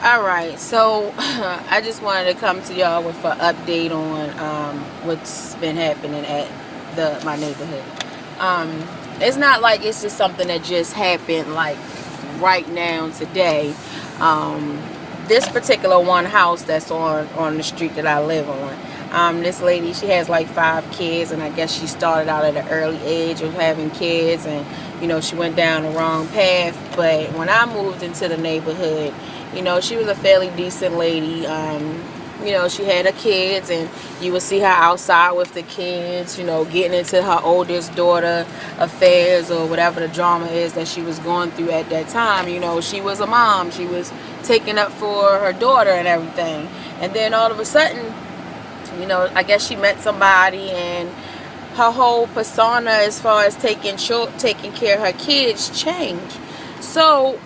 Alright, so I just wanted to come to y'all with an update on what's been happening at my neighborhood. It's not like it's just something that just happened like right now today. This particular one house that's on the street that I live on. This lady, she has like 5 kids, and I guess she started out at an early age of having kids, and she went down the wrong path. But when I moved into the neighborhood, she was a fairly decent lady. She had her kids, and you would see her outside with the kids, getting into her oldest daughter affairs or whatever the drama is that she was going through at that time. She was a mom. She was taking up for her daughter and everything. And then all of a sudden, I guess she met somebody, and her whole persona as far as taking care of her kids changed. So,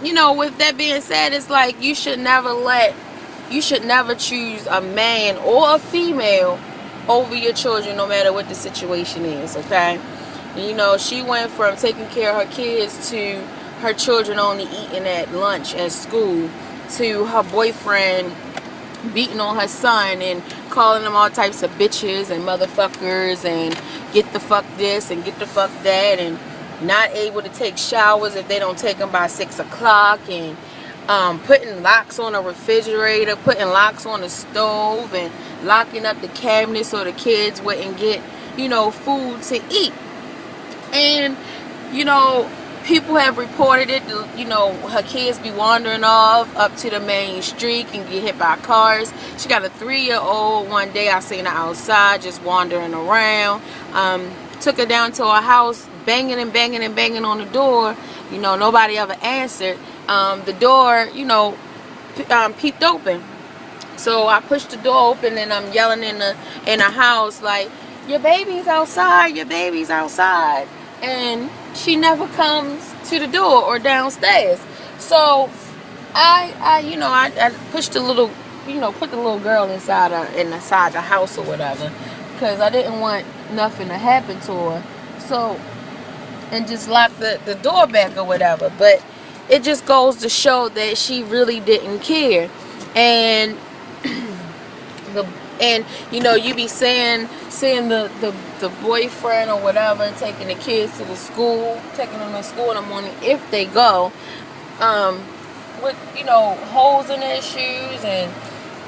with that being said, it's like you should never choose a man or a female over your children, no matter what the situation is, okay? She went from taking care of her kids to her children only eating at lunch at school, to her boyfriend beating on her son and calling them all types of bitches and motherfuckers and get the fuck this and get the fuck that, and not able to take showers if they don't take them by 6 o'clock, and putting locks on a refrigerator, putting locks on the stove, and locking up the cabinet so the kids wouldn't get food to eat. And people have reported it. Her kids be wandering off up to the main street and get hit by cars. She got a 3-year-old. One day I seen her outside just wandering around. Took her down to her house, banging and banging and banging on the door. Nobody ever answered. The door, peeped open. So I pushed the door open, and I'm yelling in the house like, "Your baby's outside, your baby's outside." And she never comes to the door or downstairs. So I pushed the little, put the little girl inside the house or whatever, because I didn't want nothing to happen to her. So, and just locked the door back or whatever. But it just goes to show that she really didn't care. And you be seeing the boyfriend or whatever taking the kids to the school, taking them to school in the morning if they go, with holes in their shoes and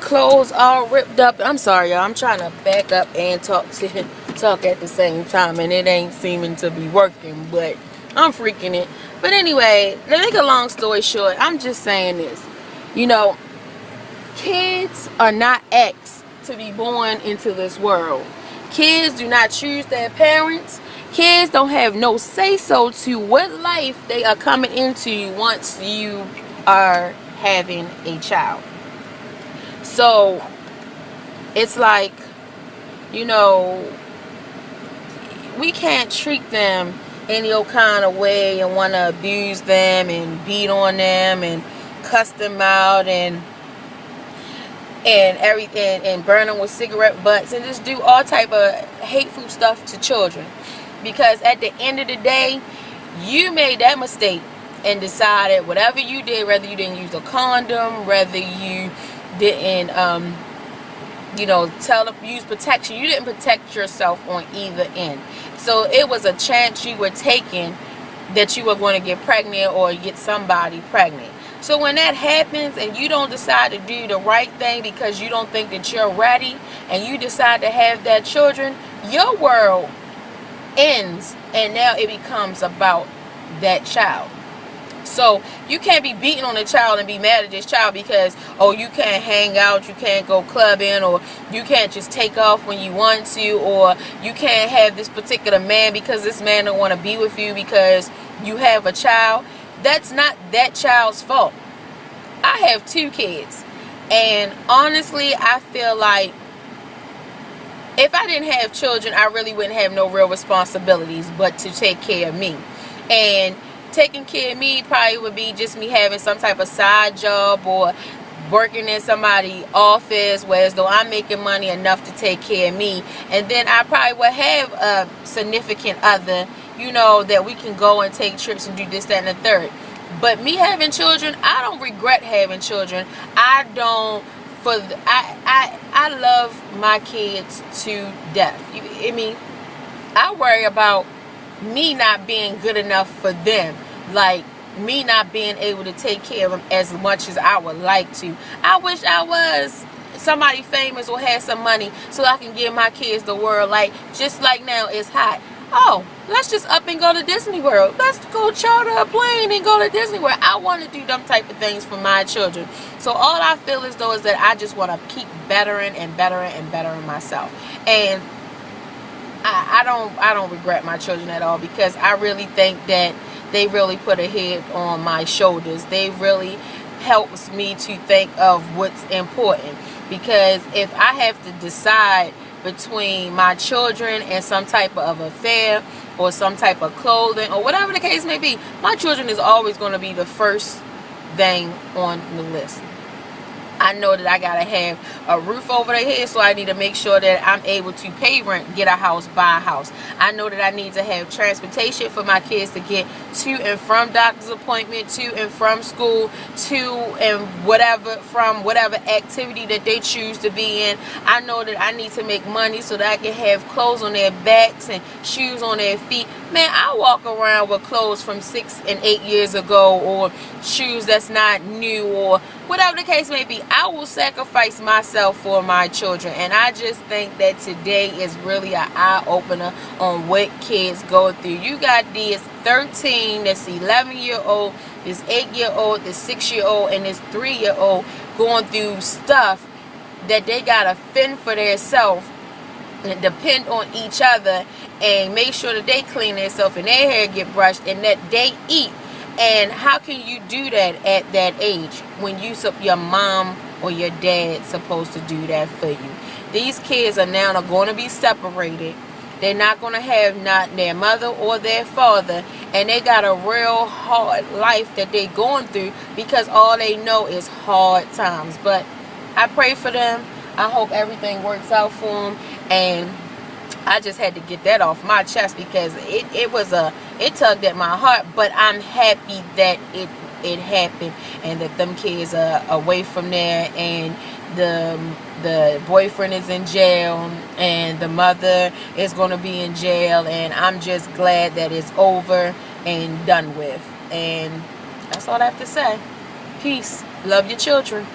clothes all ripped up. I'm sorry, y'all, I'm trying to back up and talk at the same time, and it ain't seeming to be working, but I'm freaking it. But anyway, to make a long story short, I'm just saying this. Kids are not asked to be born into this world. Kids do not choose their parents. Kids don't have no say-so to what life they are coming into once you are having a child. So it's like, we can't treat them any old kind of way and want to abuse them and beat on them and cuss them out and everything, and burn them with cigarette butts and just do all type of hateful stuff to children. Because at the end of the day, you made that mistake and decided whatever you did, whether you didn't use a condom, whether you didn't use protection, you didn't protect yourself on either end. So it was a chance you were taking that you were going to get pregnant or get somebody pregnant. So when that happens and you don't decide to do the right thing because you don't think that you're ready, and you decide to have that children, your world ends, and now it becomes about that child. So you can't be beating on a child and be mad at this child because, oh, you can't hang out, you can't go clubbing, or you can't just take off when you want to, or you can't have this particular man because this man don't want to be with you because you have a child. That's not that child's fault. I have 2 kids, and honestly, I feel like if I didn't have children, I really wouldn't have no real responsibilities but to take care of me. And taking care of me probably would be just me having some type of side job or working in somebody's office, whereas though I'm making money enough to take care of me, and then I probably would have a significant other, that we can go and take trips and do this, that, and the third. But me having children, I don't regret having children. I don't. I love my kids to death. I mean, I worry about me not being good enough for them. Like, me not being able to take care of them as much as I would like to. I wish I was somebody famous or had some money so I can give my kids the world. Like, just like now, it's hot. Oh, let's just up and go to Disney World. Let's go charter a plane and go to Disney World. I want to do them type of things for my children. So all I feel as though is that I just want to keep bettering and bettering and bettering myself. And I don't regret my children at all, because I really think that they really put a head on my shoulders. They really helps me to think of what's important. Because if I have to decide between my children and some type of affair or some type of clothing or whatever the case may be, my children is always going to be the first thing on the list. I know that I gotta have a roof over their head, so I need to make sure that I'm able to pay rent, get a house, buy a house. I know that I need to have transportation for my kids to get to and from doctor's appointment, to and from school, to and whatever, from whatever activity that they choose to be in. I know that I need to make money so that I can have clothes on their backs and shoes on their feet. Man, I walk around with clothes from 6 and 8 years ago, or shoes that's not new, or whatever the case may be. I will sacrifice myself for my children. And I just think that today is really an eye-opener on what kids go through. You got this 13, this 11-year-old, this 8-year-old, this 6-year-old, and this 3-year-old going through stuff that they gotta fend for themselves and depend on each other and make sure that they clean themselves and their hair get brushed and that they eat. And how can you do that at that age when your mom or your dad supposed to do that for you? These kids are now going to be separated. They're not going to have not their mother or their father, and they got a real hard life that they're going through because all they know is hard times. But I pray for them. I hope everything works out for them, and I just had to get that off my chest because it tugged at my heart. But I'm happy that it happened and that them kids are away from there, and the boyfriend is in jail and the mother is going to be in jail, and I'm just glad that it's over and done with. And that's all I have to say. Peace. Love your children.